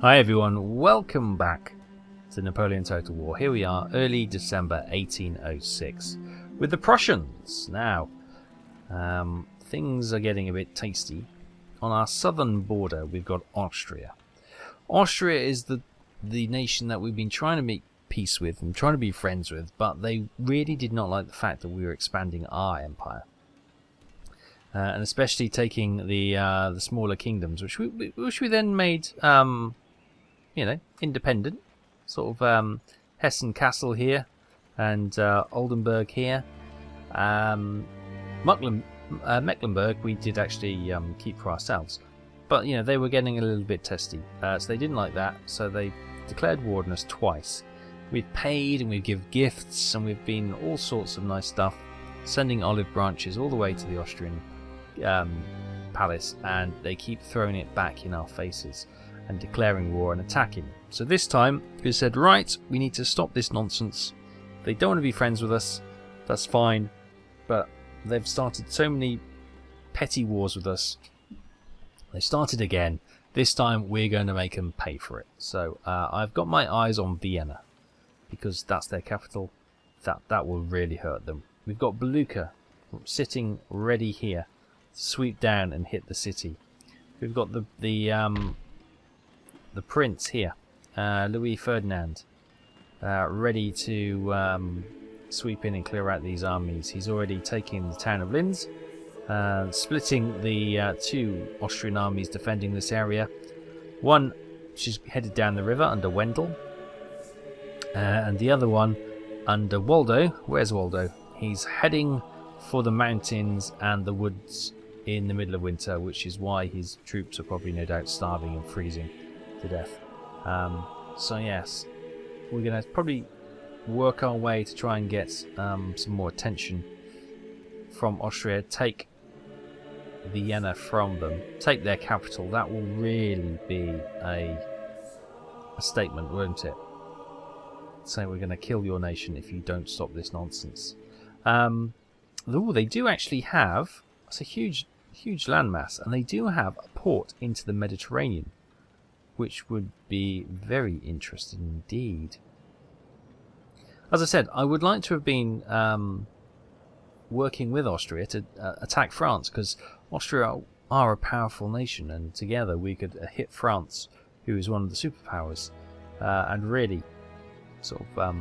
Hi everyone, welcome back to Napoleon Total War. Here we are, early December 1806, with the Prussians. Now, things are getting a bit tasty. On our southern border, we've got Austria. Austria is the nation that we've been trying to make peace with and trying to be friends with, but they really did not like the fact that we were expanding our empire. And especially taking the smaller kingdoms, which we then made, independent. Sort of Hessen Castle here, and Oldenburg here. Mecklenburg we did actually keep for ourselves, but they were getting a little bit testy, so they didn't like that. So they declared war on us twice. We've paid and we've given gifts and we've been all sorts of nice stuff, sending olive branches all the way to the Austrian palace, and they keep throwing it back in our faces and declaring war and attacking. So this time we said, right, we need to stop this nonsense. They don't want to be friends with us, that's fine, but they've started so many petty wars with us. They started again. This time we're going to make them pay for it. So I've got my eyes on Vienna, because that's their capital. That will really hurt them. We've got Beluca sitting ready here to sweep down and hit the city. We've got the prince here, Louis Ferdinand, ready to sweep in and clear out these armies. He's already taken the town of Linz, splitting the two Austrian armies defending this area. One, she's headed down the river under Wendell, and the other one under Waldo. Where's Waldo? He's heading for the mountains and the woods in the middle of winter, which is why his troops are probably no doubt starving and freezing to death. So yes, we're going to probably work our way to try and get some more attention from Austria, take Vienna from them, take their capital. That will really be a statement, won't it? Say we're going to kill your nation if you don't stop this nonsense. They do actually have, it's a huge landmass, and they do have a port into the Mediterranean, which would be very interesting indeed. As I said, I would like to have been working with Austria to attack France, because Austria are a powerful nation, and together we could hit France, who is one of the superpowers, and really sort of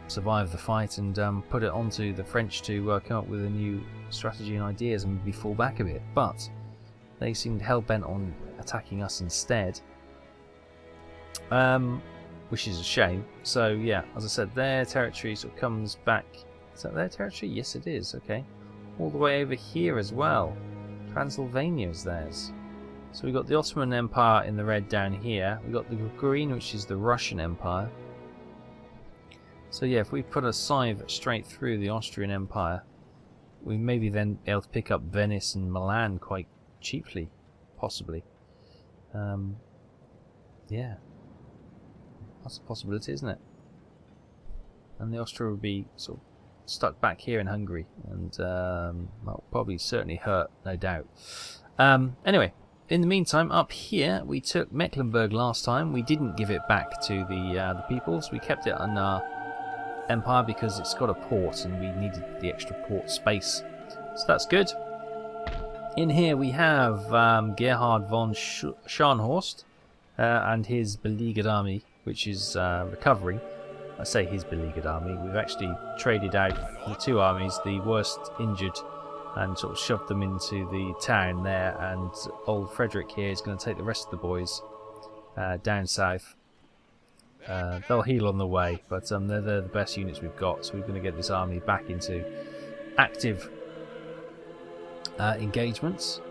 survive the fight and put it onto the French to come up with a new strategy and ideas and maybe fall back a bit. But they seemed hell-bent on attacking us instead, which is a shame. So yeah, as I said, their territory sort of comes back. Is that their territory? Yes, it is. Okay, all the way over here as well. Transylvania is theirs. So we've got the Ottoman Empire in the red down here. We've got the green, which is the Russian Empire. So yeah, if we put a scythe straight through the Austrian Empire, we maybe then be able to pick up Venice and Milan quite cheaply, possibly. Yeah, that's a possibility, isn't it? And the Austria would be sort of stuck back here in Hungary, and that'll probably certainly hurt, no doubt. Anyway, in the meantime, up here we took Mecklenburg last time. We didn't give it back to the peoples. We kept it on our empire because it's got a port, and we needed the extra port space, so that's good. In here we have Gerhard von Scharnhorst and his beleaguered army, which is recovering. I say his beleaguered army. We've actually traded out the two armies, the worst injured, and sort of shoved them into the town there, and old Frederick here is going to take the rest of the boys down south. They'll heal on the way, but they're the best units we've got, so we're going to get this army back into active engagements.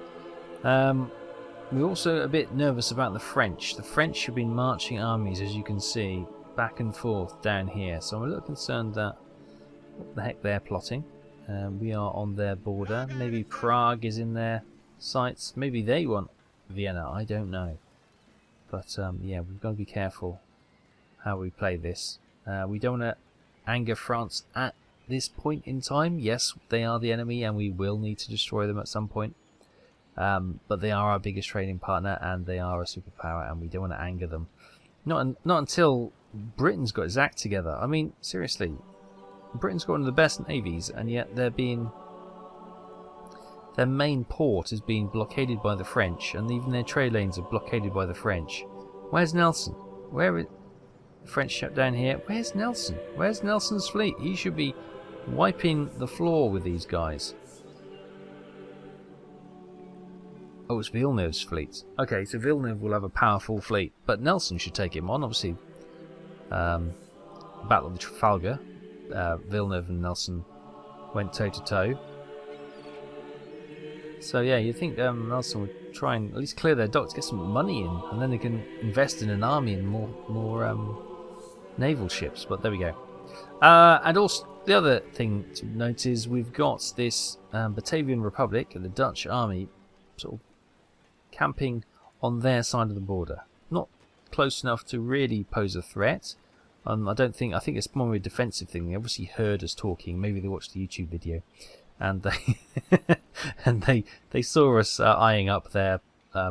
We're also a bit nervous about the French. The French have been marching armies, as you can see, back and forth down here, so I'm a little concerned that what the heck they're plotting. We are on their border. Maybe Prague is in their sights. Maybe they want Vienna, I don't know. But yeah, we've got to be careful how we play this. We don't want to anger France at this point in time. Yes, they are the enemy and we will need to destroy them at some point. but they are our biggest trading partner, and they are a superpower, and we don't want to anger them. Not until Britain's got its act together. I mean, seriously, Britain's got one of the best navies, and yet their main port is being blockaded by the French, and even their trade lanes are blockaded by the French. Where's Nelson? Where is the French shut down here? Where's Nelson? Where's Nelson's fleet? He should be wiping the floor with these guys. Oh, it's Villeneuve's fleet. Okay, so Villeneuve will have a powerful fleet, but Nelson should take him on. Obviously, Battle of the Trafalgar, Villeneuve and Nelson went toe to toe. So yeah, you think Nelson would try and at least clear their docks, get some money in, and then they can invest in an army and more naval ships. But there we go. And also the other thing to note is we've got this Batavian Republic, the Dutch army, sort of camping on their side of the border. Not close enough to really pose a threat. I think it's more of a defensive thing. They obviously heard us talking. Maybe they watched the YouTube video, and they saw us eyeing up their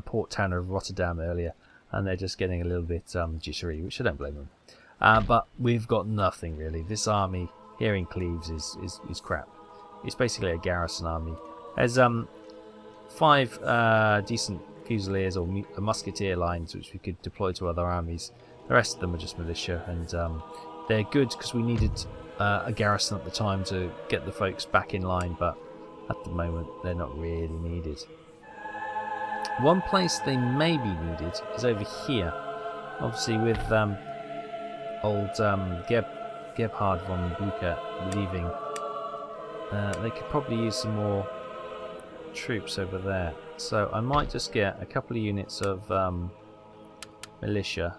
port town of Rotterdam earlier, and they're just getting a little bit jittery, which I don't blame them. But we've got nothing really. This army here in Cleves is crap. It's basically a garrison army. There's 5 decent fusiliers or musketeer lines which we could deploy to other armies. The rest of them are just militia, and they're good because we needed a garrison at the time to get the folks back in line, but at the moment they're not really needed. One place they may be needed is over here. Obviously with old Gebhard von Blücher leaving, they could probably use some more troops over there. So I might just get a couple of units of militia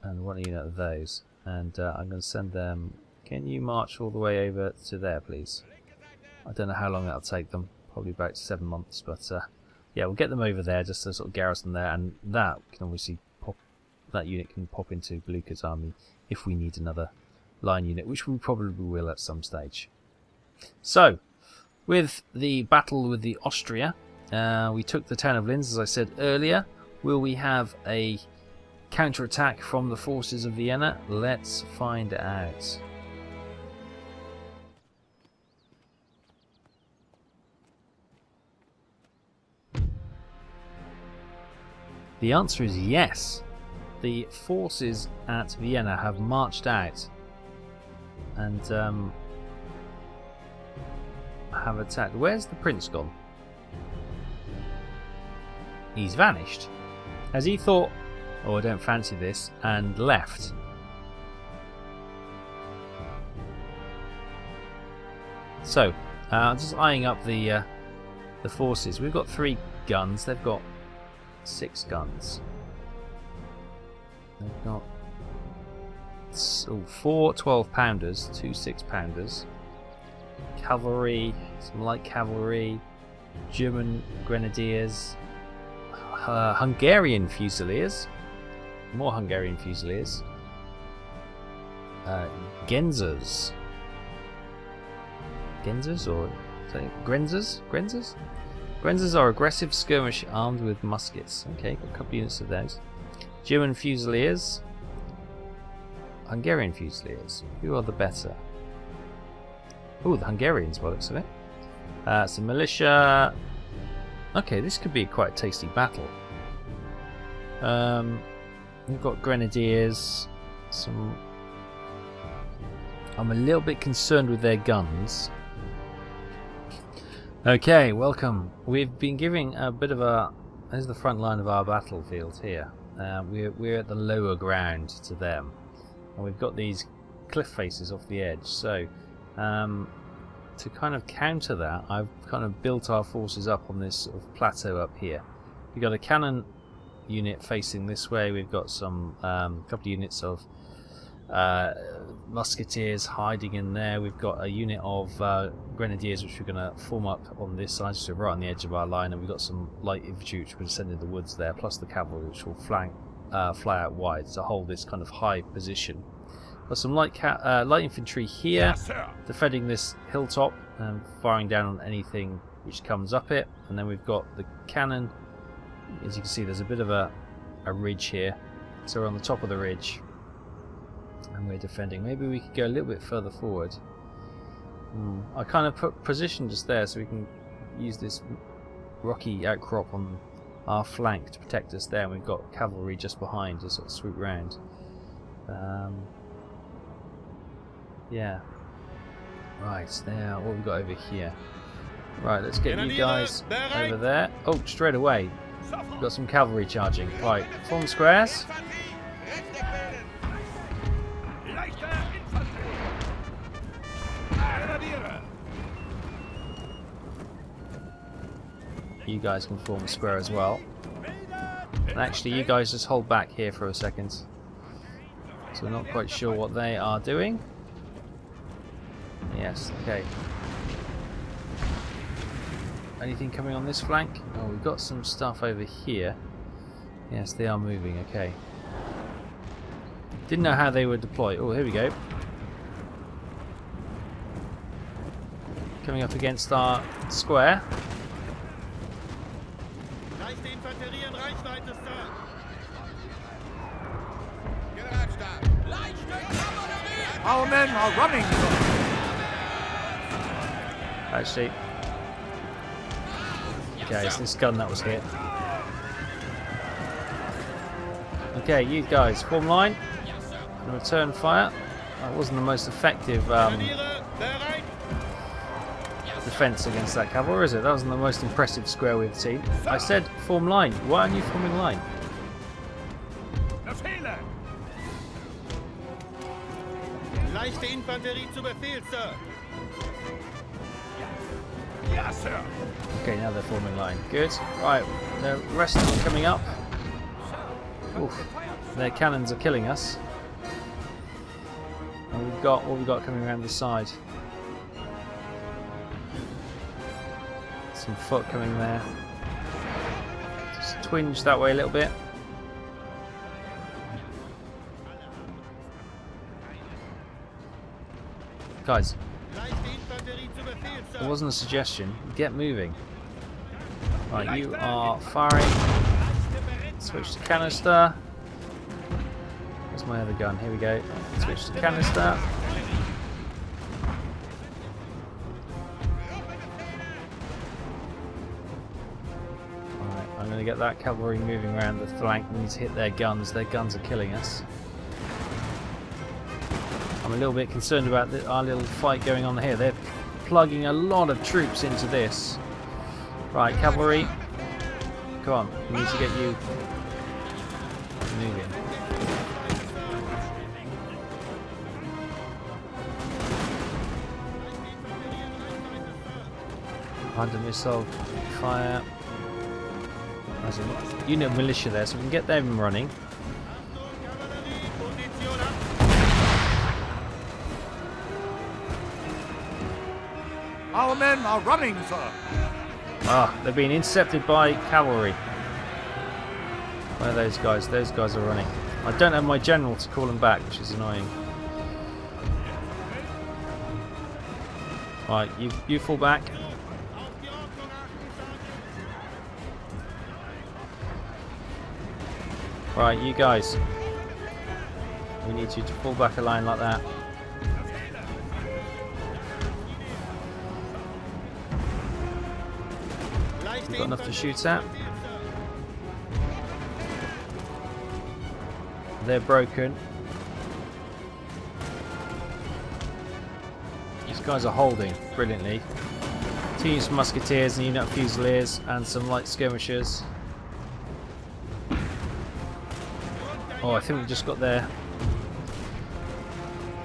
and 1 unit of those, and I'm going to send them. Can you march all the way over to there, please? I don't know how long that'll take them, probably about 7 months, but yeah, we'll get them over there just to sort of garrison there, and that can obviously that unit can pop into Blücher's army if we need another line unit, which we probably will at some stage. So with the battle with the Austria, we took the town of Linz, as I said earlier. Will we have a counterattack from the forces of Vienna? Let's find out. The answer is yes. The forces at Vienna have marched out and have attacked. Where's the prince gone? He's vanished. Has he thought, oh, I don't fancy this, and left? So, I'm just eyeing up the forces. We've got 3 guns. They've got 6 guns. They've got 4 12-pounders, 2 6-pounders. Cavalry, some light cavalry, German grenadiers, Hungarian fusiliers, more Hungarian fusiliers, Gensers or Grenzers? Grenzers are aggressive skirmish armed with muskets. Okay, got a couple units of those. German fusiliers, Hungarian fusiliers. Who are the better? Oh, the Hungarians, by the looks of it. Some militia. Okay, this could be quite a tasty battle. We've got grenadiers. I'm a little bit concerned with their guns. Okay, welcome. We've been giving a bit of a. This is the front line of our battlefield here. We're at the lower ground to them, and we've got these cliff faces off the edge. So, to kind of counter that, I've kind of built our forces up on this sort of plateau up here. We've got a cannon unit facing this way. We've got some couple of units of musketeers hiding in there. We've got a unit of grenadiers which we're going to form up on this side, so right on the edge of our line, and we've got some light infantry which we're going to send in the woods there, plus the cavalry which will fly out wide to hold this kind of high position. Got some light infantry here, defending this hilltop and firing down on anything which comes up it, and then we've got the cannon. As you can see, there's a bit of a ridge here, so we're on the top of the ridge and we're defending. Maybe we could go a little bit further forward. I kind of put position just there so we can use this rocky outcrop on our flank to protect us there, and we've got cavalry just behind to sort of swoop round. Yeah. Right, now what have we got over here? Right, let's get you guys over there. Oh, straight away. We've got some cavalry charging. Right, form squares. You guys can form a square as well. And actually, you guys just hold back here for a second. So we're not quite sure what they are doing. Yes, okay. Anything coming on this flank? Oh, we've got some stuff over here. Yes, they are moving, okay. Didn't know how they would deploy. Oh, here we go. Coming up against our square. Our men are running. Actually, okay, it's this gun that was hit. Okay, you guys, form line and return fire. That wasn't the most effective defense against that cavalry, is it? That wasn't the most impressive square we've seen. I said form line. Why aren't you forming line? Leichte Infanterie zu Befehl, sir. Yes, sir. Okay, now they're forming line. Good. Right, the rest of them coming up. Oof. Their cannons are killing us. And we've got what we've got coming around the side. Some foot coming there. Just twinge that way a little bit. Guys, it wasn't a suggestion. Get moving. Right, you are firing. Switch to canister. Where's my other gun? Here we go. Switch to canister. Alright, I'm going to get that cavalry moving around the flank. We need to hit their guns. Their guns are killing us. I'm a little bit concerned about our little fight going on here. They're plugging a lot of troops into this. Right, cavalry. Come on, we need to get you moving. Under missile fire. There's a unit of militia there, so we can get them running. Our men are running, sir. Ah, they're being intercepted by cavalry. Where are those guys? Those guys are running. I don't have my general to call them back, which is annoying. Right, you fall back. Right, you guys. We need you to fall back a line like that. Got enough to shoot at. They're broken. These guys are holding brilliantly. Teams of musketeers and unit of fusiliers and some light skirmishers. Oh, I think we just got their...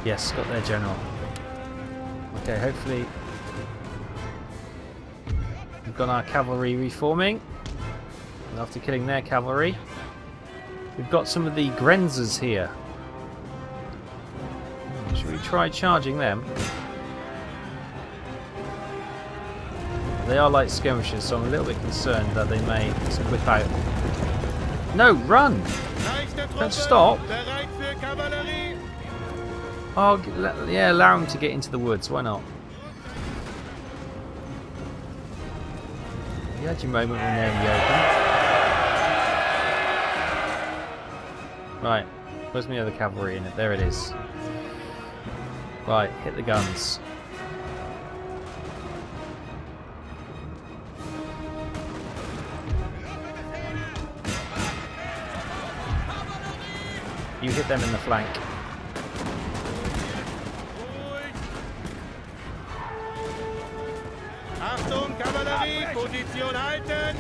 Yes, got their general. Okay, hopefully... We've got our cavalry reforming after killing their cavalry. We've got some of the Grenzers here. Should we try charging them? They are light skirmishers, so I'm a little bit concerned that they may whip out. No, run! Don't stop! Oh, yeah, allow them to get into the woods. Why not? You had your moment when they're in the open. Right, where's my other cavalry in it? There it is. Right, hit the guns. You hit them in the flank. Achtung, Kavallerie, Position halten!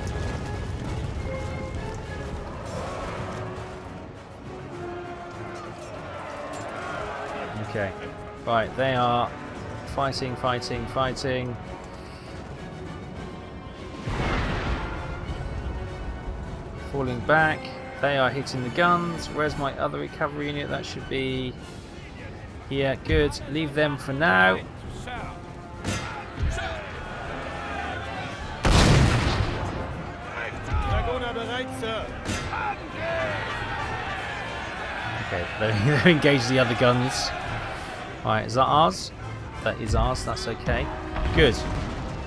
Okay. Right, they are fighting. Falling back. They are hitting the guns. Where's my other cavalry unit? That should be here. Good. Leave them for now. Dragoner bereit, Sir. Okay, they're engaged the other guns. Right, is that ours? That is ours. That's okay. Good.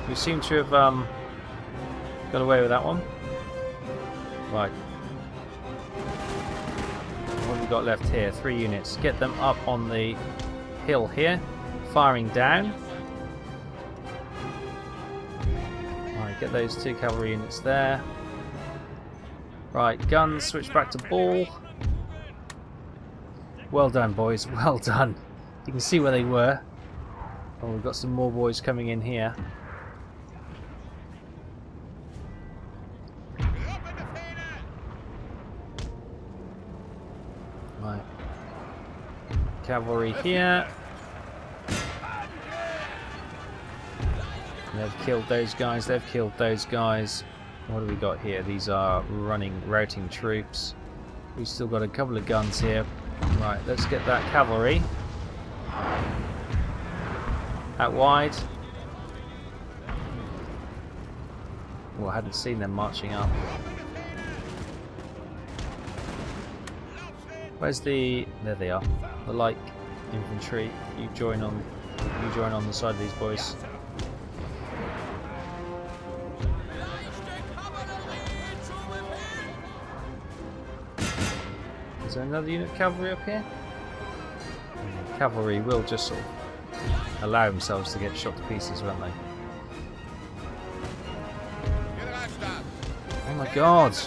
We seem to have got away with that one. Right. What have we got left here? 3 units. Get them up on the hill here. Firing down. Right, get those 2 cavalry units there. Right, guns. Switch back to ball. Well done, boys. Well done. You can see where they were. Oh, we've got some more boys coming in here. Right. Cavalry here. They've killed those guys. They've killed those guys. What have we got here? These are routing troops. We've still got a couple of guns here. Right, let's get that cavalry out wide. Oh, I hadn't seen them marching up. Where's the... There they are. The light infantry. You join on the side of these boys. Is there another unit of cavalry up here? Cavalry will just sort of allow themselves to get shot to pieces, won't they? Oh my god!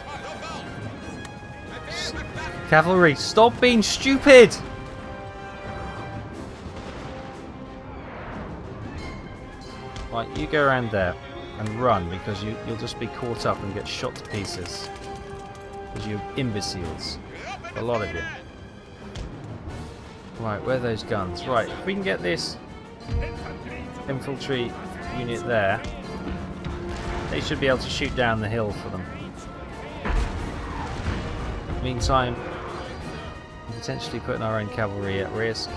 Cavalry, stop being stupid! Right, you go around there and run, because you'll just be caught up and get shot to pieces. Because you're imbeciles. A lot of you. Right, where are those guns? Right, if we can get this infantry unit there, they should be able to shoot down the hill for them. Meantime, potentially putting our own cavalry at risk.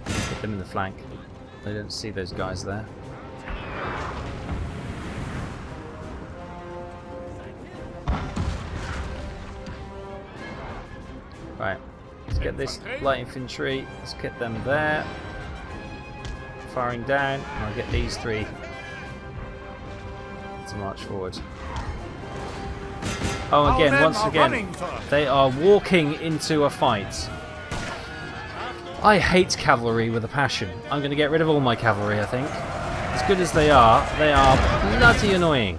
Put them in the flank. They don't see those guys there. Right, let's get this light infantry, let's get them there. Firing down, and I'll get these 3 to march forward. Oh, again, once again, they are walking into a fight. I hate cavalry with a passion. I'm going to get rid of all my cavalry, I think. As good as they are bloody annoying.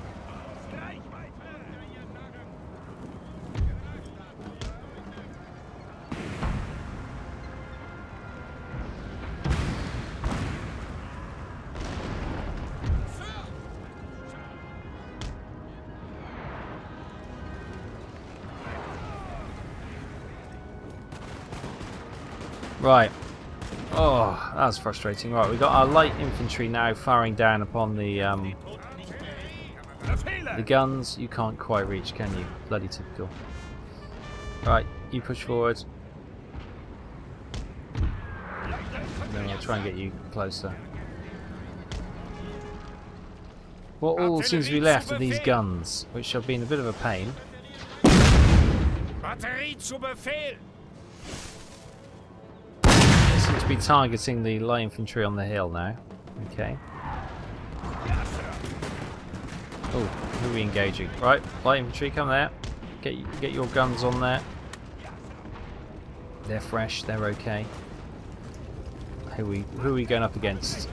Right. Oh, that was frustrating. Right, we've got our light infantry now firing down upon the guns. You can't quite reach, can you? Bloody typical. Right, you push forward. And then I'll try and get you closer. What all seems to be left are these guns, which have been a bit of a pain. Batterie zu Befehl! They seem to be targeting the light infantry on the hill now. Okay. Yes, sir. Oh, who are we engaging? Right, light infantry, come there. Get your guns on there. They're fresh, they're okay. Who are we going up against?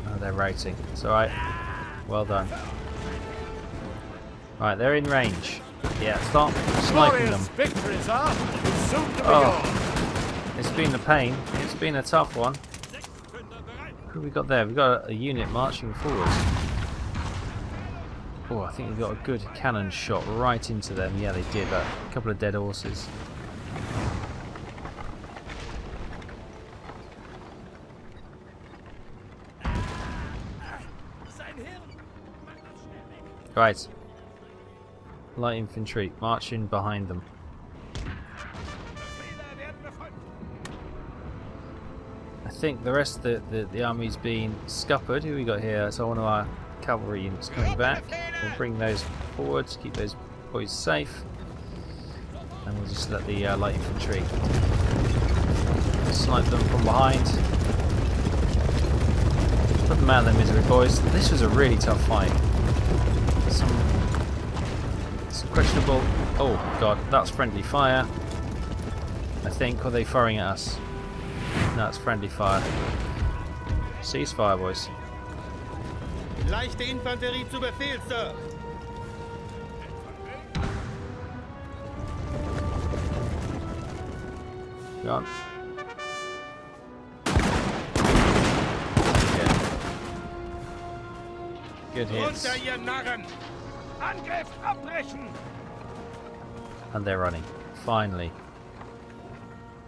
Oh, they're routing. It's alright. Well done. Right, they're in range. Yeah, start sniping them. Glorious victory, sir. It's soon to be Oh. yours. It's been a pain. It's been a tough one. Who have we got there? We've got a unit marching forward. Oh, I think we got a good cannon shot right into them. Yeah, they did. A couple of dead horses. Right. Light infantry, march in behind them. I think the rest of the army's been scuppered. Who we got here? So one of our cavalry units coming back. We'll bring those forward to keep those boys safe. And we'll just let the light infantry snipe them from behind. Put them out of their misery, boys. This was a really tough fight. Some questionable. Oh god, that's friendly fire. I think. Or are they firing at us? No, it's friendly fire. Ceasefire, boys. Leichte Infanterie zu Befehl, Sir. Go on. Good hits. Runter, ihr Narren! Angriff abbrechen! And they're running. Finally.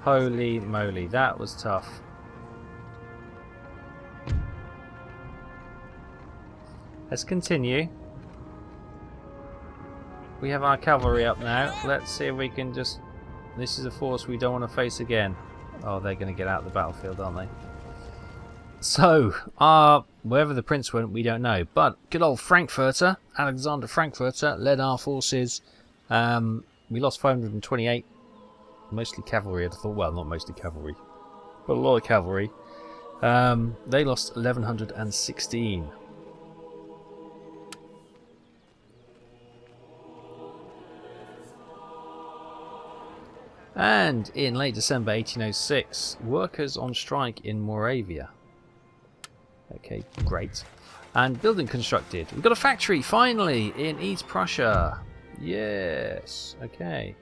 Holy moly, that was tough. Let's continue. We have our cavalry up now. Let's see if we can just... This is a force we don't want to face again. Oh, they're going to get out of the battlefield, aren't they? So, wherever the prince went, we don't know. But good old Frankfurter, Alexander Frankfurter, led our forces. We lost 528. Mostly cavalry, I'd have thought. Well, not mostly cavalry, but a lot of cavalry. They lost 1116. And in late December 1806, workers on strike in Moravia. Okay, great. And building constructed. We've got a factory, finally, in East Prussia. Yes, okay.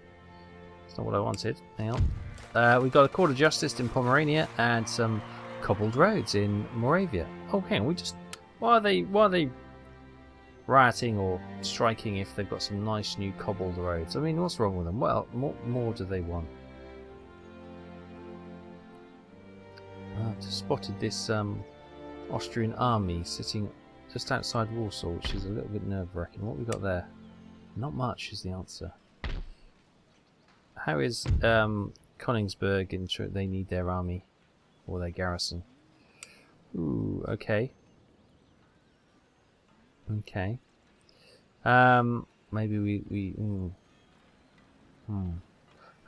That's not what I wanted. Hang on. We've got a court of justice in Pomerania and some cobbled roads in Moravia. Oh, hang on, we just... Why are they rioting or striking if they've got some nice new cobbled roads? I mean, what's wrong with them? Well, what more do they want? I've just spotted this Austrian army sitting just outside Warsaw, which is a little bit nerve-wracking. What have we got there? Not much is the answer. How is Königsberg in they need their army or their garrison? Ooh, okay. Okay. Maybe we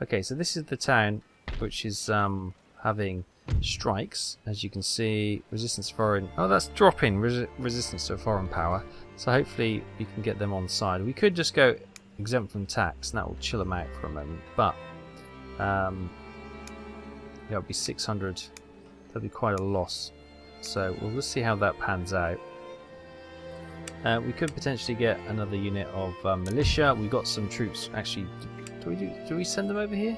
Okay, so this is the town which is having strikes, as you can see. Resistance to foreign... Oh, that's dropping resistance to a foreign power. So hopefully you can get them on side. We could just go exempt from tax, and that will chill them out for a moment. But yeah, it'll be 600. That'll be quite a loss. So we'll just see how that pans out. We could potentially get another unit of militia. We've got some troops. Actually, do we send them over here?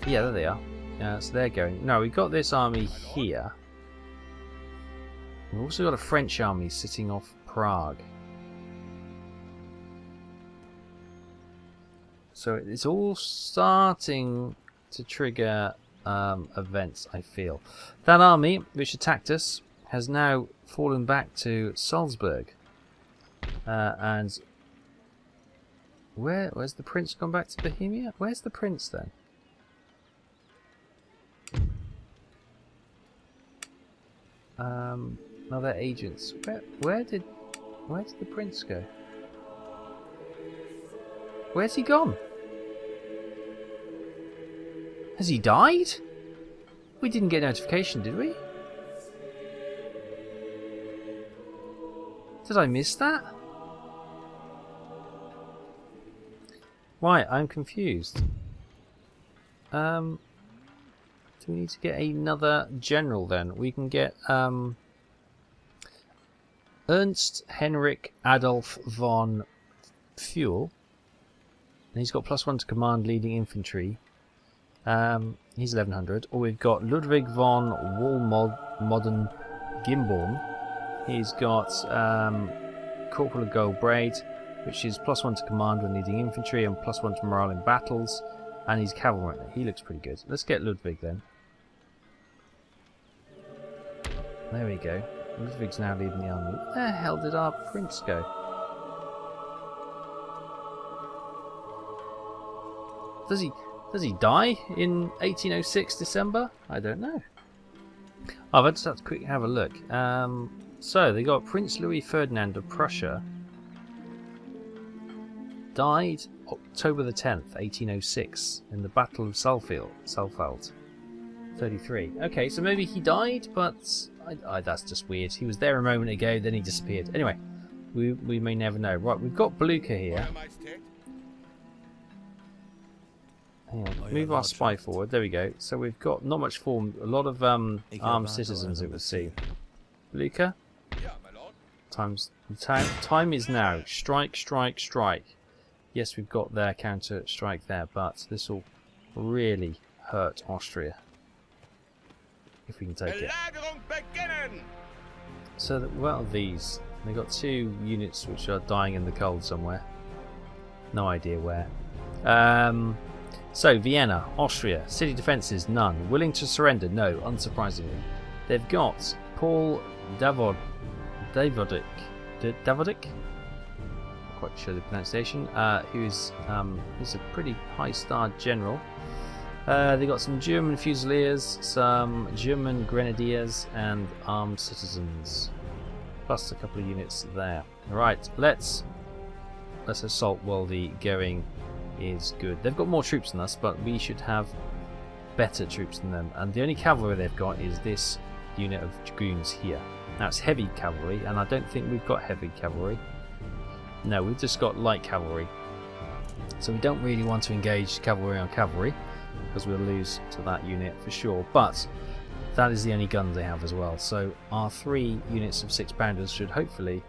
Yeah, there they are. So they're going. No, we've got this army here. We've also got a French army sitting off Prague. So it's all starting to trigger events, I feel. That army, which attacked us, has now fallen back to Salzburg. And where's the prince gone back to Bohemia? Where's the prince then? No, they're agents. Where did the prince go? Where's he gone? Has he died? We didn't get notification, did we? Did I miss that? Right, I'm confused. Do we need to get another general then? We can get Ernst Henrik Adolf von Fuel. And he's got +1 to command leading infantry. He's 1100. Or we've got Ludwig von Walmodden Gimborn. He's got Corporal of Gold Braid, which is +1 to command when leading infantry and +1 to morale in battles. And he's cavalry. He looks pretty good. Let's get Ludwig then. There we go. Ludwig's now leading the army. Where the hell did our prince go? Does he die in 1806 December? I don't know. Oh, let's have to quickly have a look. So they got Prince Louis Ferdinand of Prussia. Died October the 10th, 1806, in the Battle of Saalfeld. 33. Okay, so maybe he died, but that's just weird. He was there a moment ago, then he disappeared. Anyway, we may never know. Right, we've got Blucher here. Hang on, move our spy forward. There we go. So we've got not much form. A lot of armed citizens, it would seem. Blucher. Time is now. Strike, strike, strike. Yes, we've got their counter strike there, but this will really hurt Austria if we can take it. So what are these? They got 2 units which are dying in the cold somewhere. No idea where. So Vienna, Austria, city defences, none. Willing to surrender, no. Unsurprisingly, they've got Paul Davodic. Quite sure the pronunciation, who's a pretty high-starred general. They got some German Fusiliers, some German Grenadiers, and armed citizens, plus a couple of units there. Right, let's assault while the going is good. They've got more troops than us, but we should have better troops than them. And the only cavalry they've got is this unit of dragoons here. Now it's heavy cavalry, and I don't think we've got heavy cavalry. No, we've just got light cavalry. So we don't really want to engage cavalry on cavalry, because we'll lose to that unit for sure. But that is the only guns they have as well. So our 3 units of 6-pounders should hopefully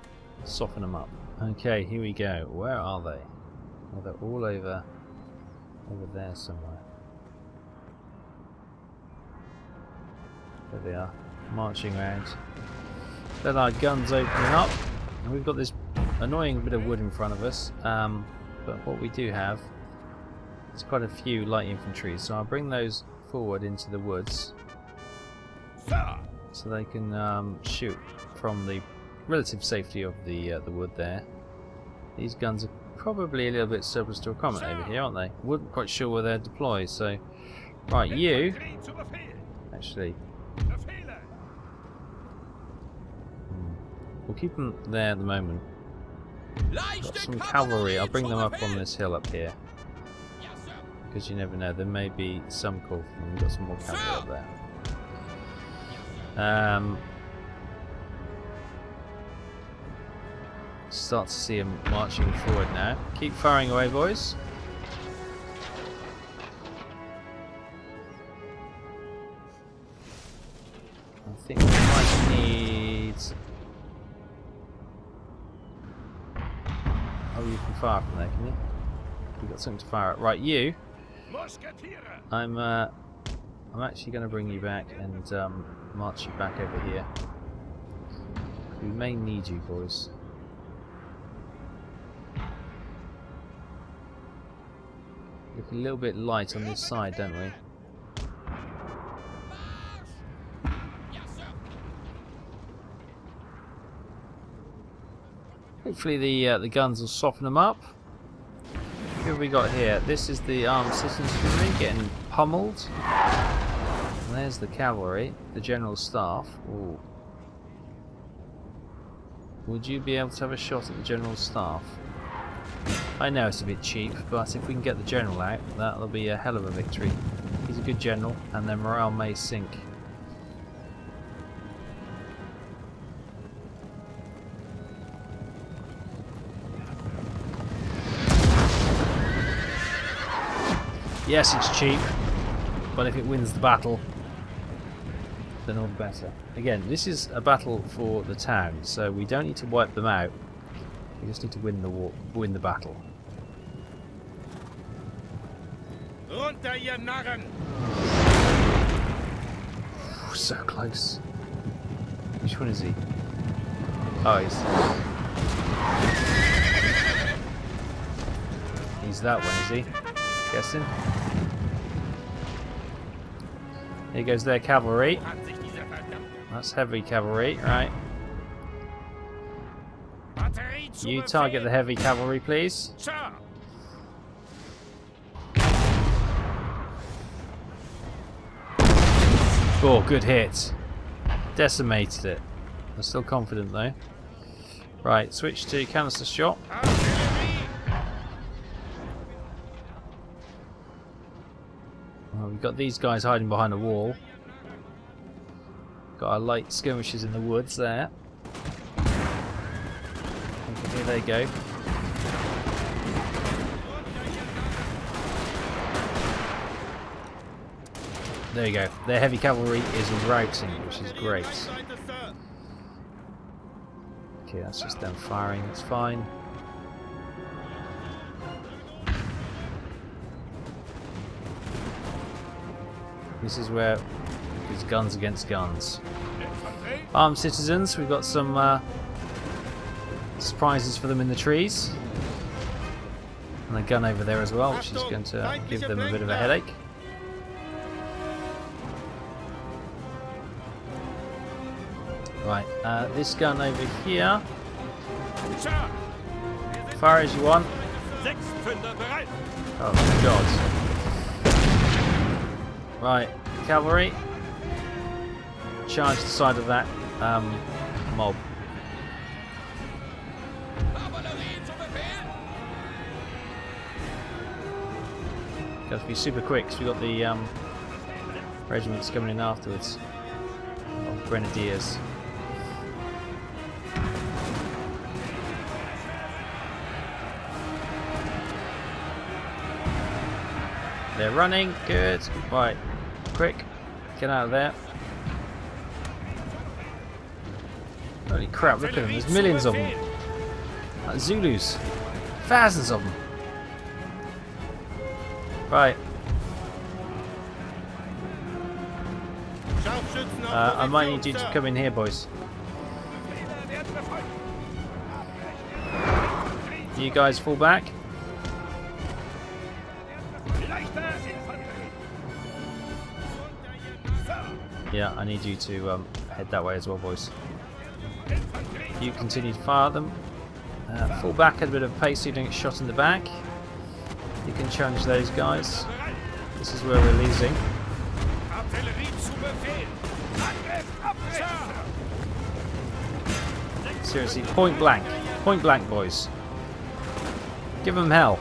soften them up. Okay, here we go. Where are they? Well, they're all over there somewhere. There they are, marching around. Then our guns opening up, and we've got this annoying bit of wood in front of us, but what we do have is quite a few light infantry, so I'll bring those forward into the woods so they can shoot from the relative safety of the wood there. These guns are probably a little bit surplus to equipment over here, aren't they? Wasn't quite sure where they're deployed, so right, you actually we'll keep them there at the moment. Got some cavalry. I'll bring them up on this hill up here, because you never know, there may be some call for them. We've got some more cavalry up there. Start to see them marching forward now. Keep firing away, boys. I think we might need... Oh, you can fire from there, can you? We've got something to fire at. Right, you. I'm actually going to bring you back and march you back over here. We may need you, boys. Look a little bit light on this side, don't we? Hopefully the guns will soften them up. Who have we got here? This is the armed citizenry getting pummeled. And there's the cavalry, the general staff. Ooh. Would you be able to have a shot at the general staff? I know it's a bit cheap, but if we can get the general out, that'll be a hell of a victory. He's a good general, and their morale may sink. Yes, it's cheap, but if it wins the battle, then all the better. Again, this is a battle for the town, so we don't need to wipe them out. We just need to win the war, win the battle. Runter, ihr Narren! So close. Which one is he? Oh, he's that one, is he? Guessing. Here goes their cavalry. That's heavy cavalry, right? You target the heavy cavalry, please. Oh, good hit. Decimated it. I'm still confident though. Right, switch to canister shot. Well, we've got these guys hiding behind a wall. Got our light skirmishers in the woods there. Okay, here they go. There you go. Their heavy cavalry is routing, which is great. Okay, that's just them firing. It's fine. This is where it's guns against guns. Armed citizens, we've got some surprises for them in the trees. And a gun over there as well, which is going to give them a bit of a headache. Right, this gun over here. Fire as you want. Oh god. Right, cavalry. Charge the side of that mob. Got to be super quick because we've got the regiments coming in afterwards. Of grenadiers. They're running, good. Right, quick, get out of there. Holy crap, look at them, there's millions of them. Like Zulus, thousands of them. Right. I might need you to come in here, boys. You guys fall back. Yeah, I need you to head that way as well, boys. You continue to fire them. Fall back at a bit of pace so you don't get shot in the back. You can challenge those guys. This is where we're losing. Seriously, point blank, boys. Give them hell.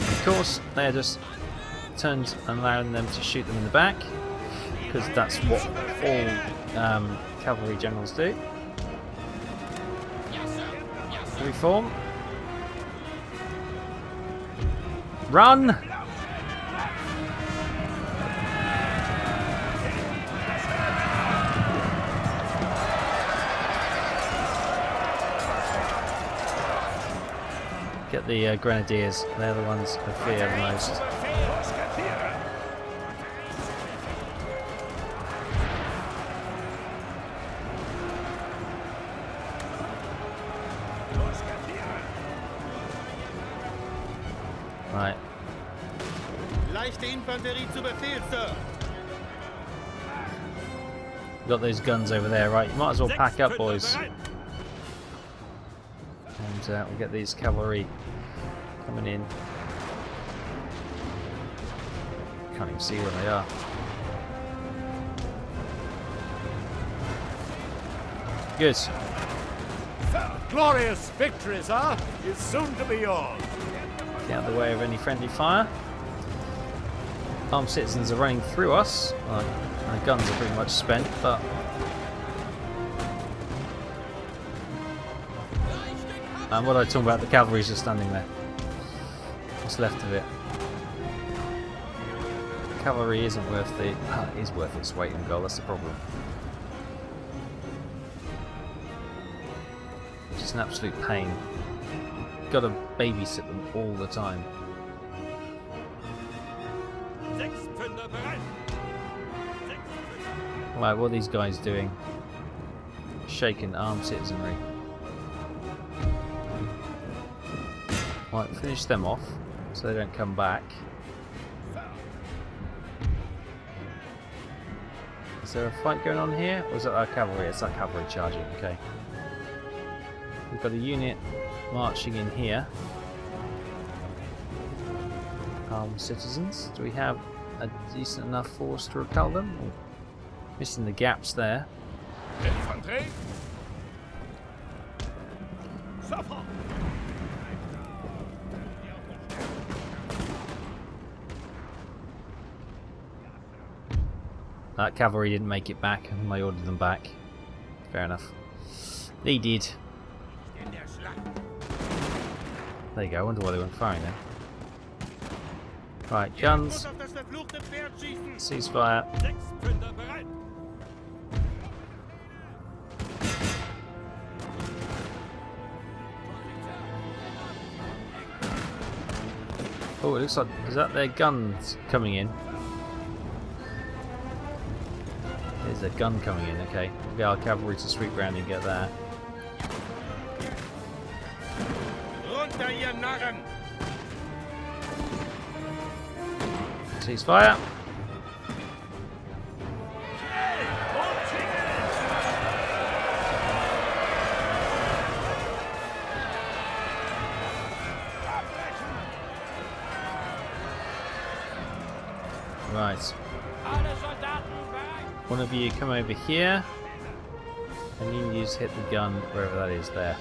Of course, they're just turned and allowing them to shoot them in the back, because that's what all cavalry generals do. Reform. Run! Get the grenadiers, they're the ones I fear the most. Right. Leichte Infanterie zu Befehl, Sir. Got those guns over there, right? You might as well pack up, boys. And we'll get these cavalry coming in. Can't even see where they are. Good. Glorious victory, sir, is soon to be yours. Get out of the way of any friendly fire. Armed citizens are running through us. Our guns are pretty much spent, but and what I talk about, the cavalry's just standing there. What's left of it? Cavalry isn't worth it. It is worth its weight in gold. That's the problem. It's just an absolute pain. Got to babysit them all the time. Right, what are these guys doing? Shaking armed citizenry. Right, finish them off so they don't come back. Is there a fight going on here? Or is that our cavalry? It's our cavalry charging, okay. We've got a unit marching in here. Armed citizens. Do we have a decent enough force to repel them? Or missing the gaps there. Infantry. That cavalry didn't make it back, and I ordered them back. Fair enough. They did. There you go, I wonder why they weren't firing then. Right, guns. Ceasefire. Oh, it looks like, is that their guns coming in? There's a gun coming in, okay. We'll get our cavalry to sweep round and get that. Ceasefire. Right. One of you come over here, and you just hit the gun wherever that is there.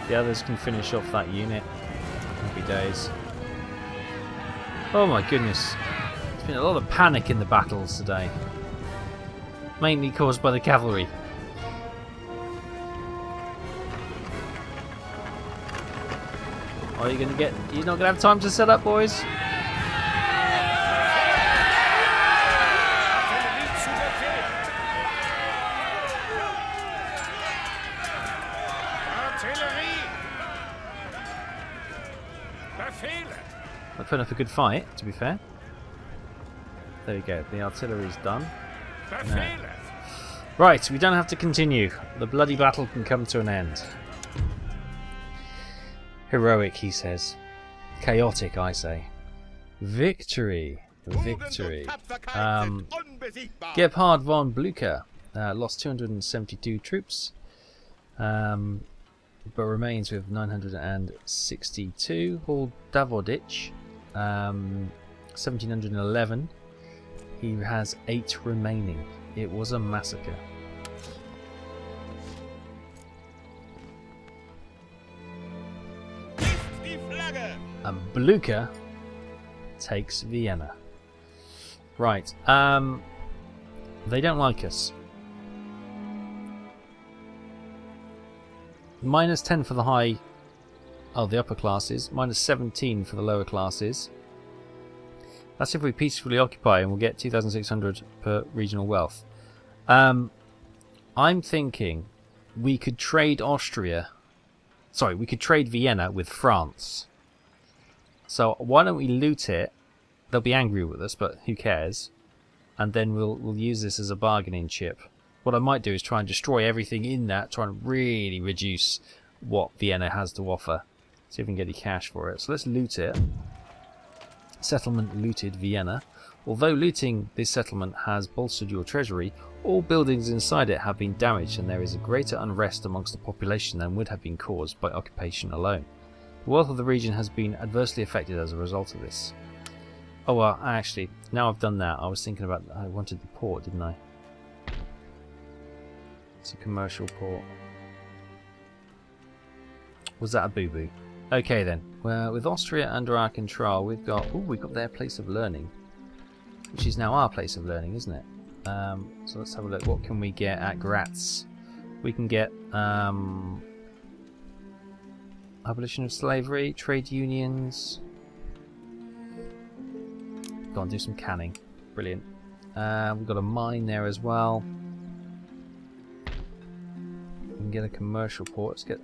The others can finish off that unit. Happy days. Oh my goodness. There's been a lot of panic in the battles today. Mainly caused by the cavalry. Are you gonna get... You're not gonna have time to set up, boys? I put up a good fight, to be fair. There we go, the artillery's done. No. Right, we don't have to continue. The bloody battle can come to an end. Heroic, he says. Chaotic, I say. Victory. Victory. Gebhard von Blücher lost 272 troops. But remains with 962. Hall Davodich, 1711. He has 8 remaining. It was a massacre. And Blücher takes Vienna. Right. They don't like us. -10 for the high... Oh, the upper classes. -17 for the lower classes. That's if we peacefully occupy, and we'll get 2,600 per regional wealth. I'm thinking we could trade Austria... Sorry, we could trade Vienna with France. So why don't we loot it? They'll be angry with us, but who cares? And then we'll use this as a bargaining chip. What I might do is try and destroy everything in that, try and really reduce what Vienna has to offer. See if we can get any cash for it. So let's loot it. Settlement looted Vienna. Although looting this settlement has bolstered your treasury, all buildings inside it have been damaged and there is a greater unrest amongst the population than would have been caused by occupation alone. The wealth of the region has been adversely affected as a result of this. Oh well, actually, now I've done that, I was thinking about, I wanted the port, didn't I? It's a commercial port. Was that a boo-boo? Okay then, well, with Austria under our control, we've got their place of learning, which is now our place of learning, isn't it? So let's have a look. What can we get at Graz? We can get abolition of slavery, trade unions. Go on, do some canning. Brilliant. We've got a mine there as well. We can get a commercial port. Let's get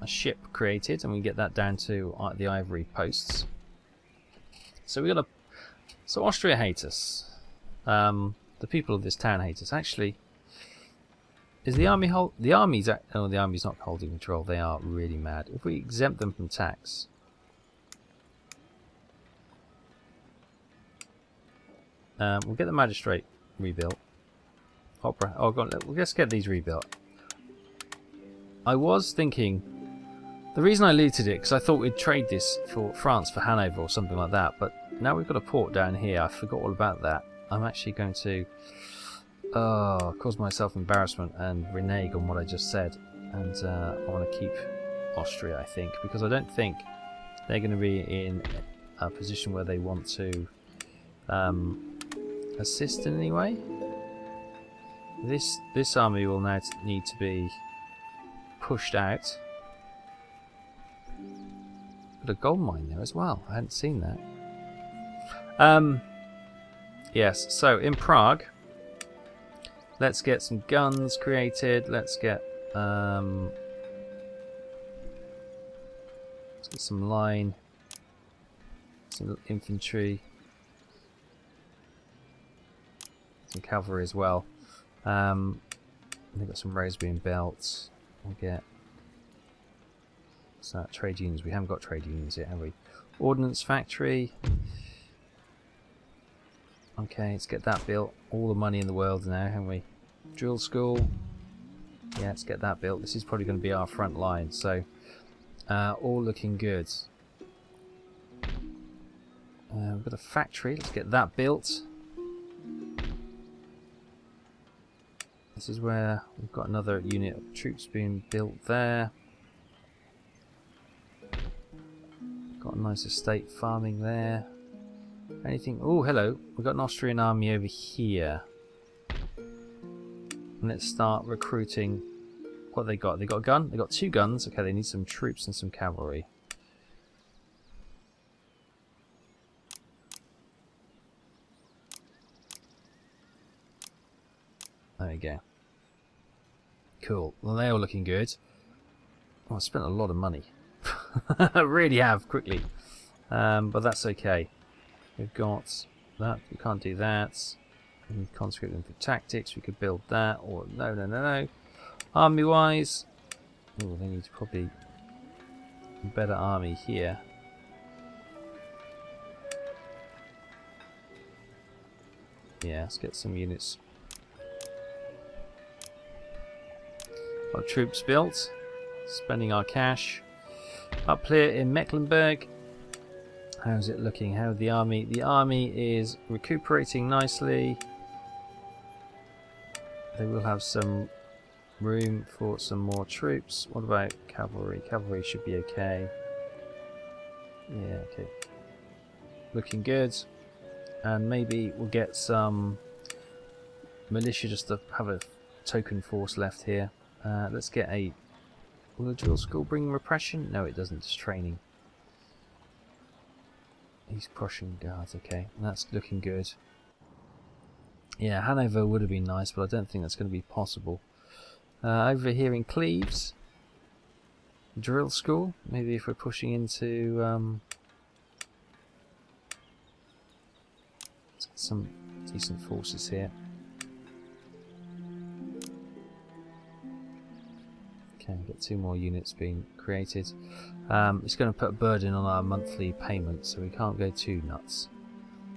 a ship created, and we get that down to the ivory posts. So we got a. So Austria hate us. The people of this town hate us. Actually, is the army hold? The army's the army's not holding control. They are really mad. If we exempt them from tax, we'll get the magistrate rebuilt. Opera. Oh, go on. Let's get these rebuilt. I was thinking. The reason I looted it because I thought we'd trade this for France for Hanover or something like that, but now we've got a port down here. I forgot all about that. I'm actually going to cause myself embarrassment and renege on what I just said, and I want to keep Austria, I think, because I don't think they're going to be in a position where they want to assist in any way. This army will now need to be pushed out. Got a gold mine there as well. I hadn't seen that. Yes, so in Prague, let's get some guns created. Let's get some line, some infantry, some cavalry as well. They've got some roads being built. We'll get trade unions. We haven't got trade unions yet, have we? Ordnance factory. Okay, let's get that built. All the money in the world now, haven't we? Drill school. Yeah, let's get that built. This is probably going to be our front line, so all looking good. We've got a factory. Let's get that built. This is where we've got another unit of troops being built there. Got a nice estate farming there. Anything? Oh, hello. We've got an Austrian army over here. And let's start recruiting. What they got? They got a gun? They got 2 guns. Okay, they need some troops and some cavalry. There we go. Cool. Well, they're all looking good. Oh, I spent a lot of money. I really have, quickly. But that's okay. We've got that. We can't do that. We can conscript them for tactics. We could build that. Or no. Army-wise, oh, they need probably a better army here. Yeah, let's get some units. Got troops built. Spending our cash. Up here in Mecklenburg. How's it looking? How the army? The army is recuperating nicely. They will have some room for some more troops. What about cavalry? Cavalry should be okay. Yeah, okay. Looking good. And maybe we'll get some militia just to have a token force left here. Let's get a... Will the drill school bring repression? No, it doesn't. It's training. East Prussian guards, okay. That's looking good. Yeah, Hanover would have been nice, but I don't think that's going to be possible. Over here in Cleves, drill school. Maybe if we're pushing into let's get some decent forces here. Okay, get 2 more units being created. It's going to put a burden on our monthly payment, so we can't go too nuts.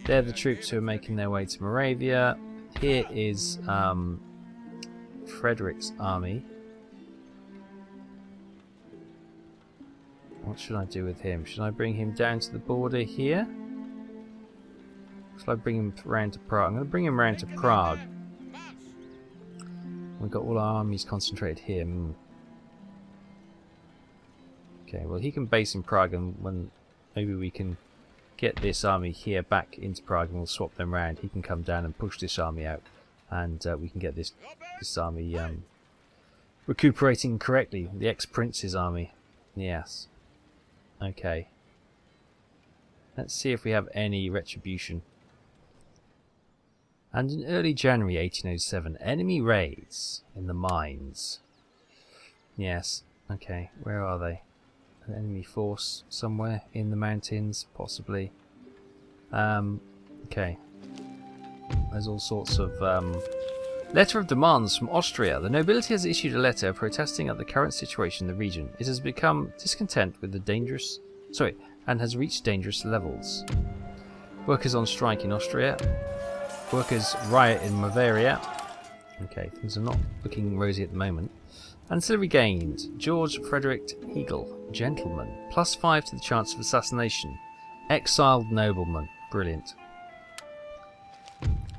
They're the troops who are making their way to Moravia. Here is Frederick's army. What should I do with him? Should I bring him down to the border here? Should I bring him round to Prague? I'm going to bring him round to Prague. We've got all our armies concentrated here. Okay, well he can base in Prague, and when maybe we can get this army here back into Prague and we'll swap them round. He can come down and push this army out, and we can get this army recuperating correctly. The ex-prince's army. Yes. Okay. Let's see if we have any retribution. And in early January 1807, enemy raids in the mines. Yes. Okay, where are they? An enemy force somewhere in the mountains, possibly. Okay. There's all sorts of letter of demands from Austria. The nobility has issued a letter protesting at the current situation in the region. It has become discontent with the and has reached dangerous levels. Workers on strike in Austria. Workers riot in Bavaria. Okay, things are not looking rosy at the moment. Ancillary gained. George Frederick Eagle, gentleman. +5 to the chance of assassination. Exiled nobleman. Brilliant.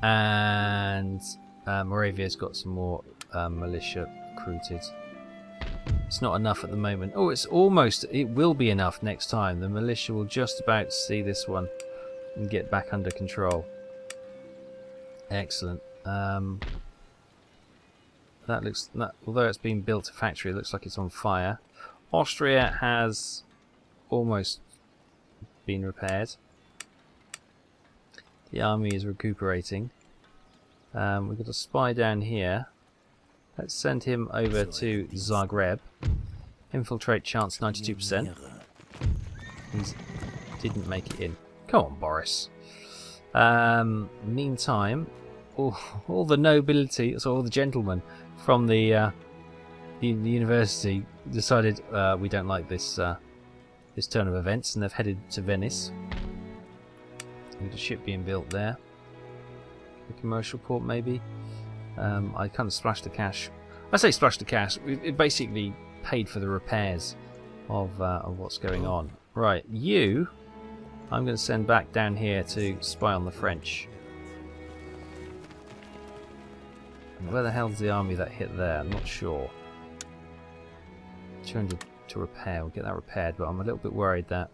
And Moravia's got some more militia recruited. It's not enough at the moment. Oh, it will be enough next time. The militia will just about see this one and get back under control. Excellent. Although it's been built a factory, it looks like it's on fire. Austria has almost been repaired. The army is recuperating. We've got a spy down here. Let's send him over to Zagreb. Infiltrate chance 92%. He didn't make it in. Come on, Boris. Meantime, all the nobility, so all the gentlemen from the university decided we don't like this this turn of events, and they've headed to Venice. There's a ship being built there. A commercial port, maybe. I kind of splashed the cash. I say splashed the cash. It basically paid for the repairs of what's going on. Right, you. I'm going to send back down here to spy on the French. Where the hell's the army that hit there? I'm not sure. 200 to repair. We'll get that repaired, but I'm a little bit worried that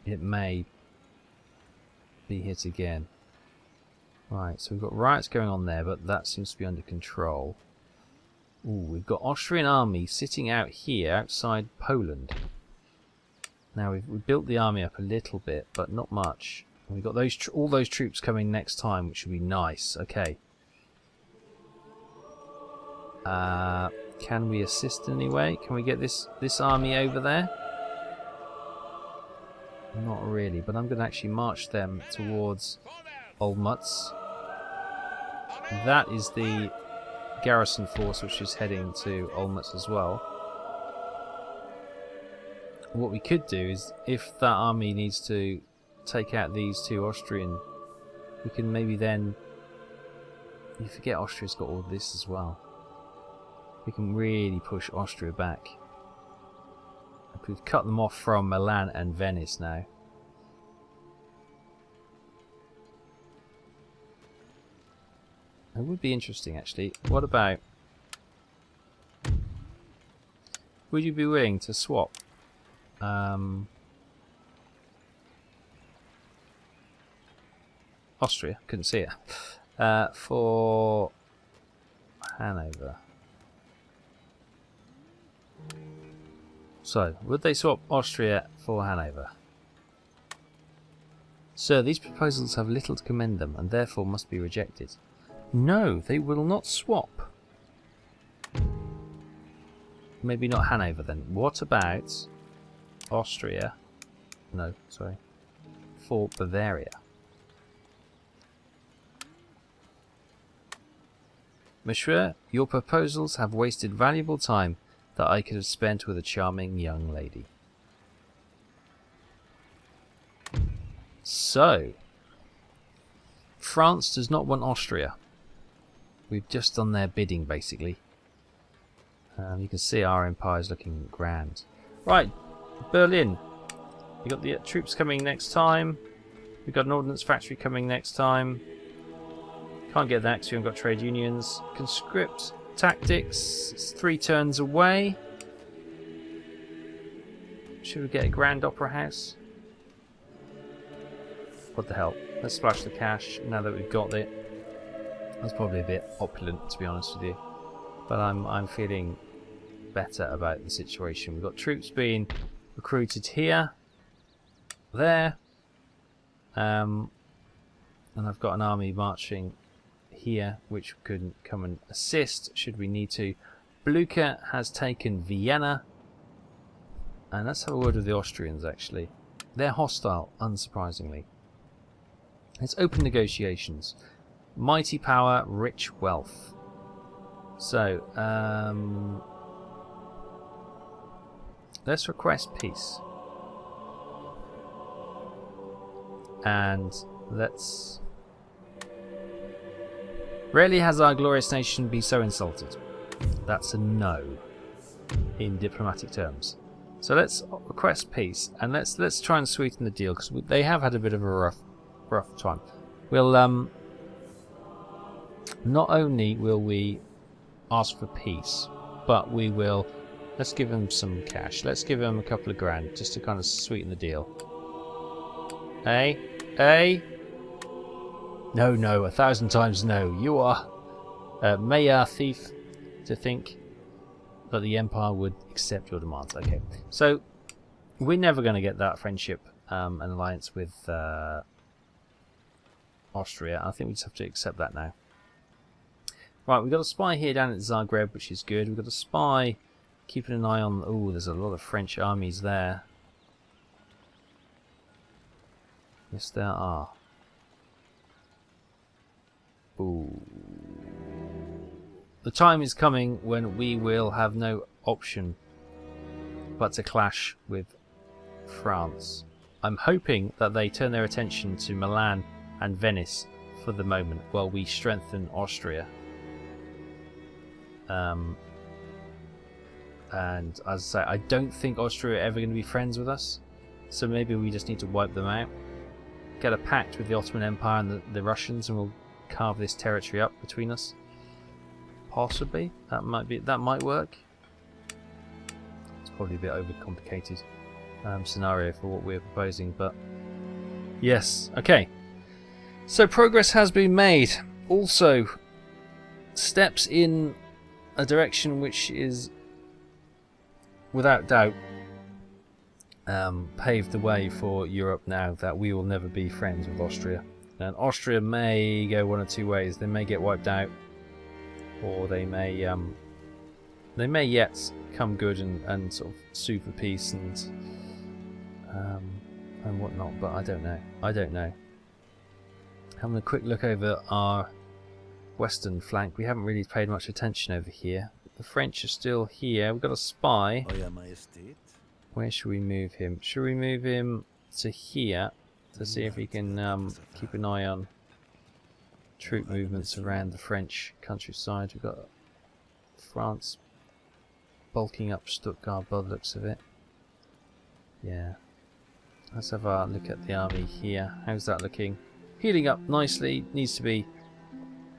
it may be hit again. Right, so we've got riots going on there, but that seems to be under control. Ooh, we've got Austrian army sitting out here outside Poland. Now we've built the army up a little bit, but not much. And we've got all those troops coming next time, which would be nice. Okay. Can we assist in any way? Can we get this army over there? Not really, but I'm going to actually march them towards Olmutz. That is the garrison force which is heading to Olmutz as well. What we could do is, if that army needs to take out these two Austrian, we can maybe then... You forget Austria's got all this as well. We can really push Austria back. We've cut them off from Milan and Venice now. It would be interesting, actually. What about... Would you be willing to swap? Austria, couldn't see it. For Hanover. So, would they swap Austria for Hanover? Sir, these proposals have little to commend them, and therefore must be rejected. No, they will not swap. Maybe not Hanover then. What about Austria? No, sorry. For Bavaria. Monsieur, your proposals have wasted valuable time that I could have spent with a charming young lady. So, France does not want Austria. We've just done their bidding, basically. You can see our empire is looking grand. Right, Berlin. We got the troops coming next time. We've got an ordnance factory coming next time. Can't get that because we haven't got trade unions. Conscript tactics. It's 3 turns away. Should we get a grand opera house? What the hell? Let's splash the cash now that we've got it. That's probably a bit opulent, to be honest with you. But I'm feeling better about the situation. We've got troops being recruited here, there, and I've got an army marching here which could come and assist should we need to. Blucher has taken Vienna, and let's have a word with the Austrians. Actually, they're hostile, unsurprisingly. Let's open negotiations. Mighty power, rich wealth. So, let's request peace. And let's... Rarely has our glorious nation been so insulted. That's a no in diplomatic terms. So let's request peace, and let's try and sweeten the deal, because they have had a bit of a rough time. We'll not only will we ask for peace, but we will... Let's give them some cash. Let's give them a couple of grand just to kind of sweeten the deal. Eh? No, 1,000 times no. You are Mayor Thief to think that the Empire would accept your demands. Okay, so we're never going to get that friendship and alliance with Austria. I think we just have to accept that now. Right, we've got a spy here down at Zagreb, which is good. We've got a spy keeping an eye on... Oh, there's a lot of French armies there. Yes, there are. Ooh. The time is coming when we will have no option but to clash with France. I'm hoping that they turn their attention to Milan and Venice for the moment while we strengthen Austria. And as I say, I don't think Austria are ever going to be friends with us, so maybe we just need to wipe them out, get a pact with the Ottoman Empire and the Russians, and we'll carve this territory up between us. Possibly that might work. It's probably a bit overcomplicated scenario for what we're proposing, but yes. Okay, so progress has been made. Also, steps in a direction which is without doubt paved the way for Europe now that we will never be friends with Austria. And Austria may go one of two ways. They may get wiped out, or they may yet come good and sort of sue for peace and whatnot. But I don't know. Having a quick look over our western flank, we haven't really paid much attention over here. The French are still here. We've got a spy. Where should we move him? Should we move him to here to see if we can keep an eye on troop movements around the French countryside? We've got France bulking up Stuttgart by the looks of it. Yeah. Let's have a look at the army here. How's that looking? Healing up nicely. Needs to be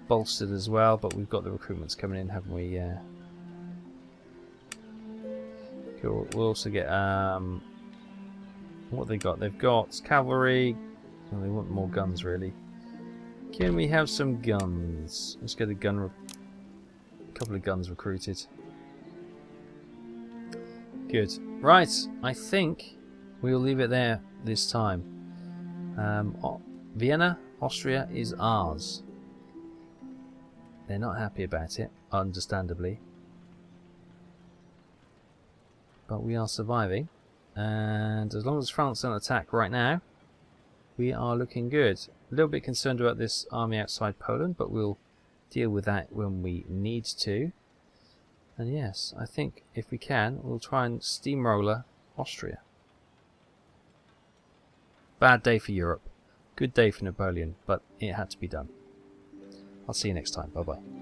bolstered as well, but we've got the recruitments coming in, haven't we? Cool. We'll also get what they got. They've got cavalry. Well, they want more guns, really. Can we have some guns? Let's get a couple of guns recruited. Good. Right. I think we'll leave it there this time. Vienna, Austria is ours. They're not happy about it, understandably. But we are surviving. And as long as France don't attack right now, we are looking good. A little bit concerned about this army outside Poland, but we'll deal with that when we need to. And yes, I think if we can, we'll try and steamroller Austria. Bad day for Europe. Good day for Napoleon, but it had to be done. I'll see you next time. Bye bye.